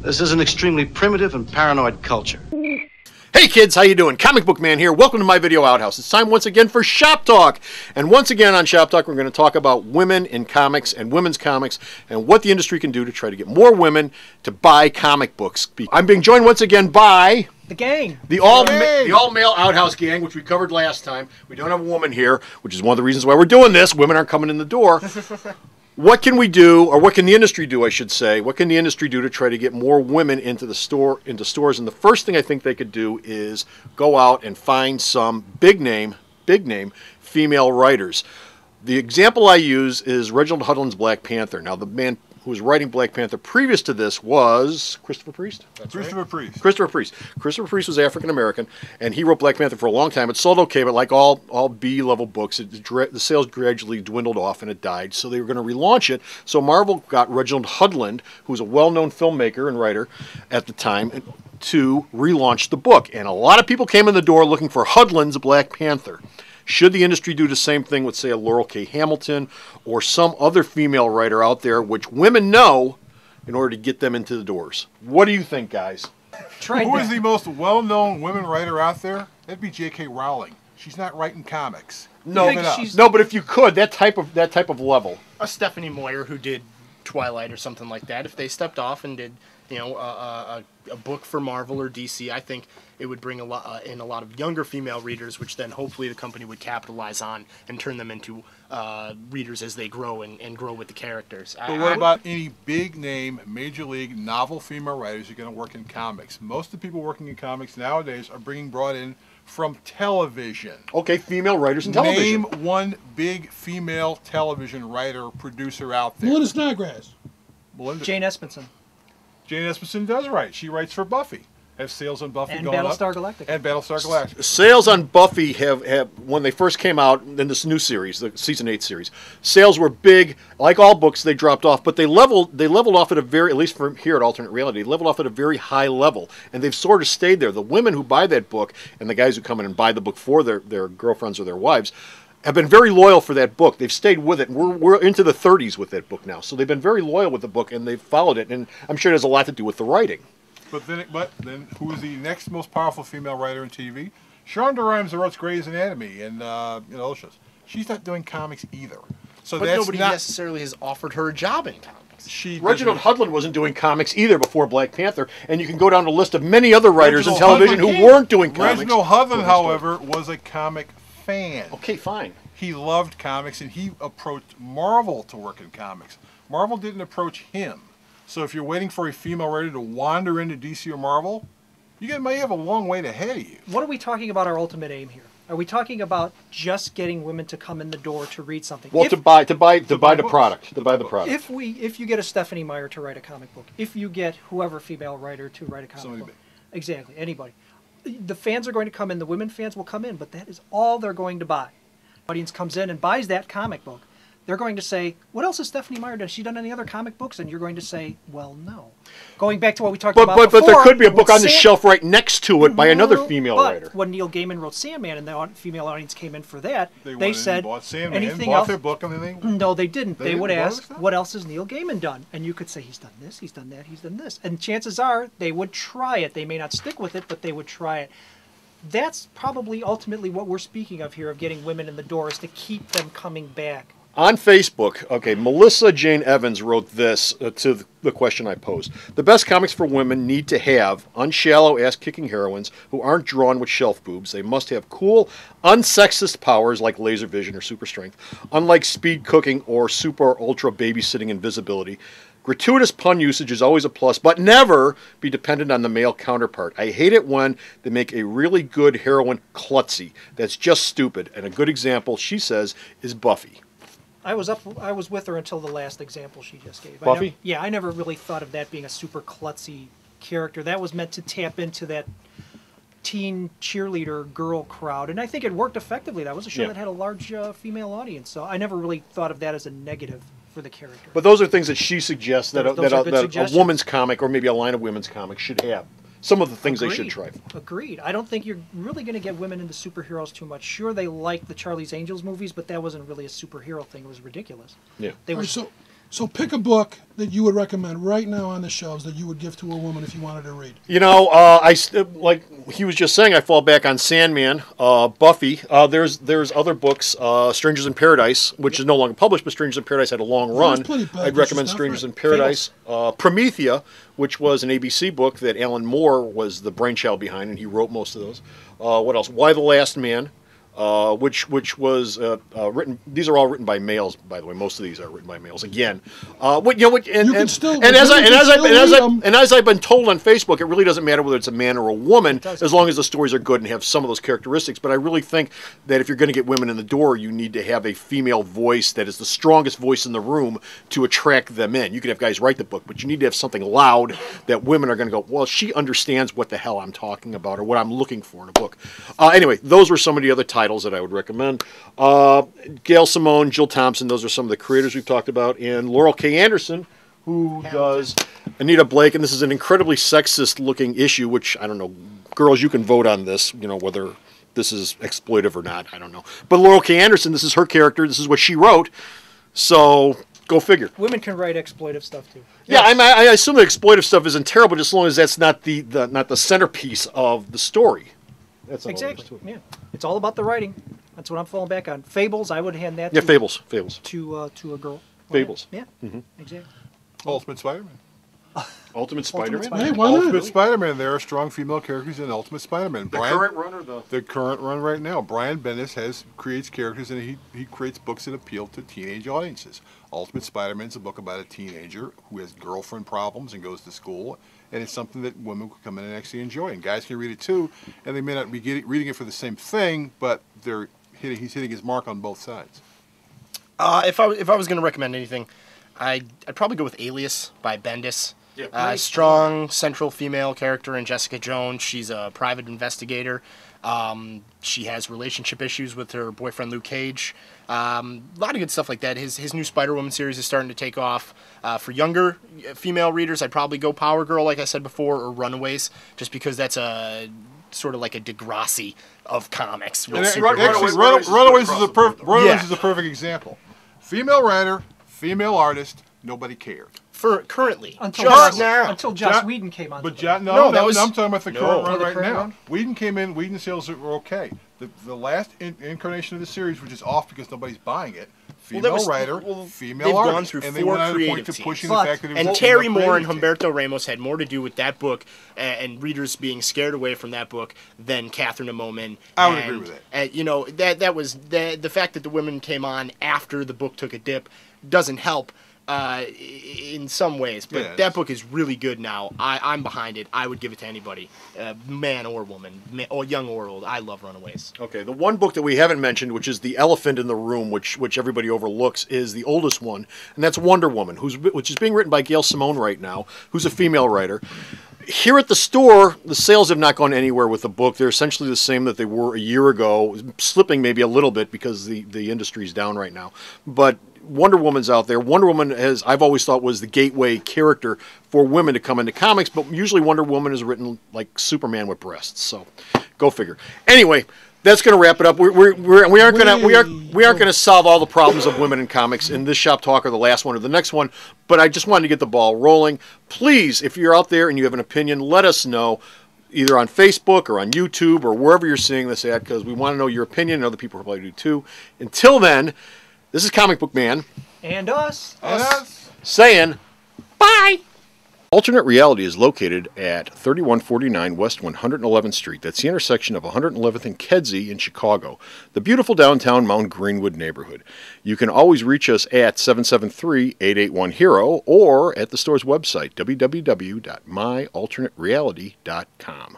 This is an extremely primitive and paranoid culture. Hey kids, how you doing? Comic Book Man here. Welcome to my video Outhouse. It's time once again for Shop Talk. And once again on Shop Talk, we're going to talk about women in comics and women's comics and what the industry can do to try to get more women to buy comic books. I'm being joined once again by the gang. The all-male Outhouse gang, which we covered last time. We don't have a woman here, which is one of the reasons why we're doing this. Women aren't coming in the door. What can we do, or what can the industry do, I should say? What can the industry do to try to get more women into stores? And the first thing I think they could do is go out and find some big name female writers. The example I use is Reginald Hudlin's Black Panther. Now, the man who was writing Black Panther previous to this was Christopher Priest? Christopher Priest. Christopher Priest. Christopher Priest was African-American, and he wrote Black Panther for a long time. It sold okay, but like all B-level books, the sales gradually dwindled off and it died, so they were going to relaunch it. So Marvel got Reginald Hudlin, who was a well-known filmmaker and writer at the time, to relaunch the book. And a lot of people came in the door looking for Hudlin's Black Panther. Should the industry do the same thing with, say, a Laurel K. Hamilton or some other female writer out there, which women know, in order to get them into the doors? What do you think, guys? Who is the most well-known women writer out there? That'd be J.K. Rowling. She's not writing comics. No, but if you could, that type of level. A Stephanie Moyer who did Twilight or something like that, if they stepped off and did, a book for Marvel or DC, I think it would bring a lot of younger female readers, which then hopefully the company would capitalize on and turn them into readers as they grow and grow with the characters. But what about any big name, major league, novel female writers who are going to work in comics? Most of the people working in comics nowadays are being brought in from television. Okay, female writers in television. Name one big female television writer, producer out there. Melinda Snodgrass. Jane Espenson. Jane Espenson does write. She writes for Buffy. Have sales on Buffy and going Battlestar up. Galactica. And Battlestar Galactica. Sales on Buffy have when they first came out in this new series, the season 8 series, sales were big. Like all books, they dropped off, but they leveled off at a very, at least from here at Alternate Reality, leveled off at a very high level, and they've sort of stayed there. The women who buy that book and the guys who come in and buy the book for their girlfriends or their wives have been very loyal for that book. They've stayed with it. We're into the 30s with that book now, so they've been very loyal with the book and they've followed it. And I'm sure it has a lot to do with the writing. But then, who is the next most powerful female writer in TV? Shonda Rhimes, who wrote Grey's Anatomy and those shows. She's not doing comics either. So but that's nobody necessarily has offered her a job in comics. Reginald Hudlin wasn't doing comics either before Black Panther, and you can go down a list of many other writers in television who weren't doing comics. Reginald Hudlin, however, was a comic fan. Okay, fine. He loved comics, and he approached Marvel to work in comics. Marvel didn't approach him. So if you're waiting for a female writer to wander into DC or Marvel, you may have a long way ahead of you. What are we talking about our ultimate aim here? Are we talking about just getting women to come in the door to read something? Well, to buy the product. If you get a Stephanie Meyer to write a comic book, if you get whoever female writer to write a comic book, exactly, anybody, the fans are going to come in, the women fans will come in, but that is all they're going to buy. The audience comes in and buys that comic book. They're going to say, what else has Stephanie Meyer done? Has she done any other comic books? And you're going to say, well, no. Going back to what we talked about before. But there could be a book on the shelf right next to it by another female writer. When Neil Gaiman wrote Sandman and the female audience came in for that, they said, bought Sandman, anything bought else? Their book and they no, they didn't. They would ask, what else has Neil Gaiman done? And you could say, he's done this, he's done that, he's done this. And chances are, they would try it. They may not stick with it, but they would try it. That's probably ultimately what we're speaking of here, of getting women in the door, is to keep them coming back. On Facebook, okay, Melissa Jane Evans wrote this to the question I posed. The best comics for women need to have unshallow ass-kicking heroines who aren't drawn with shelf boobs. They must have cool, unsexist powers like laser vision or super strength, unlike speed cooking or super or ultra babysitting invisibility. Gratuitous pun usage is always a plus, but never be dependent on the male counterpart. I hate it when they make a really good heroine klutzy. That's just stupid. And a good example, she says, is Buffy. I was with her until the last example she just gave. Buffy? I never really thought of that being a super klutzy character. That was meant to tap into that teen cheerleader girl crowd, and I think it worked effectively. That was a show that had a large female audience, so I never really thought of that as a negative for the character. But those are things that she suggests that a woman's comic or maybe a line of women's comics should have. some of the things they should Agreed. try. Agreed. I don't think you're really going to get women into superheroes too much. Sure, they like the Charlie's Angels movies, but that wasn't really a superhero thing. It was ridiculous. Yeah. They were. All right, so pick a book that you would recommend right now on the shelves that you would give to a woman if you wanted to read. You know, like he was just saying, I fall back on Sandman, Buffy. There's other books, Strangers in Paradise, which is no longer published, but Strangers in Paradise had a long run. pretty bad, I'd which recommend is Strangers in different. Paradise. Promethea, which was an ABC book that Alan Moore was the brainchild behind, and he wrote most of those. What else? Why the Last Man? Which was written. These are all written by males, by the way. Most of these are written by males. Again, as I've been told on Facebook, it really doesn't matter whether it's a man or a woman, as long as the stories are good and have some of those characteristics. But I really think that if you're going to get women in the door, you need to have a female voice that is the strongest voice in the room to attract them in. You can have guys write the book, but you need to have something loud that women are going to go, well, she understands what the hell I'm talking about or what I'm looking for in a book. Anyway, those were some of the other titles that I would recommend. Gail Simone, Jill Thompson, those are some of the creators we've talked about, and Laurel K. Anderson, who does Anita Blake, and this is an incredibly sexist-looking issue, which, I don't know, girls, you can vote on this, you know, whether this is exploitive or not, I don't know. But Laurel K. Anderson, this is her character, this is what she wrote, so go figure. Women can write exploitive stuff, too. Yeah, I assume the exploitive stuff isn't terrible, just as long as that's not the centerpiece of the story. That's all Exactly. there is to it. Yeah, it's all about the writing. That's what I'm falling back on. Fables, I would hand that. Yeah, to, Fables. To a girl. Fables. Yeah. Exactly. Ultimate Spider-Man. Ultimate Spider-Man. Hey, why not? Ultimate Spider-Man. There are strong female characters in Ultimate Spider-Man. The current run or the current run right now. Brian Bendis creates characters and he creates books that appeal to teenage audiences. Ultimate Spider-Man is a book about a teenager who has girlfriend problems and goes to school, and it's something that women could come in and actually enjoy, and guys can read it too, and they may not be reading it for the same thing, but he's hitting his mark on both sides. If I was going to recommend anything, I'd probably go with Alias by Bendis. Yeah, strong central female character in Jessica Jones. She's a private investigator. She has relationship issues with her boyfriend Luke Cage. A lot of good stuff like that. His new Spider-Woman series is starting to take off. For younger female readers, I'd probably go Power Girl, like I said before, or Runaways, just because that's a sort of like a Degrassi of comics. Runaways is a perfect example. Female writer, female artist, nobody cared. For currently, Until Joss Whedon came on. But I'm talking about the current run right now. Whedon came in. Whedon sales were okay. The last incarnation of the series, which is off because nobody's buying it. Female writer, female artist, they've gone through and they 4 went on to point creative to pushing teams. the fact that it was and a Terry female Moore and creative team. Humberto Ramos had more to do with that book and readers being scared away from that book than Catherine Momin. I would agree with that. And, you know, that was the fact that the women came on after the book took a dip doesn't help. In some ways, but that book is really good now. I'm behind it. I would give it to anybody, man or woman, or young or old. I love Runaways. Okay, the one book that we haven't mentioned, which is the elephant in the room, which everybody overlooks, is the oldest one, and that's Wonder Woman, which is being written by Gail Simone right now, who's a female writer. Here at the store, the sales have not gone anywhere with the book. They're essentially the same that they were a year ago, slipping maybe a little bit because the industry's down right now. But Wonder Woman's out there. Wonder Woman I've always thought was the gateway character for women to come into comics, but usually Wonder Woman is written like Superman with breasts. So, go figure. Anyway, that's going to wrap it up. We aren't going to solve all the problems of women in comics in this shop talk or the last one or the next one, but I just wanted to get the ball rolling. Please, if you're out there and you have an opinion, let us know either on Facebook or on YouTube or wherever you're seeing this at, because we want to know your opinion, and other people probably do too. Until then, this is Comic Book Man. And us. Saying bye. Alternate Reality is located at 3149 West 111th Street. That's the intersection of 111th and Kedzie in Chicago, the beautiful downtown Mount Greenwood neighborhood. You can always reach us at 773-881-HERO or at the store's website, www.myalternatereality.com.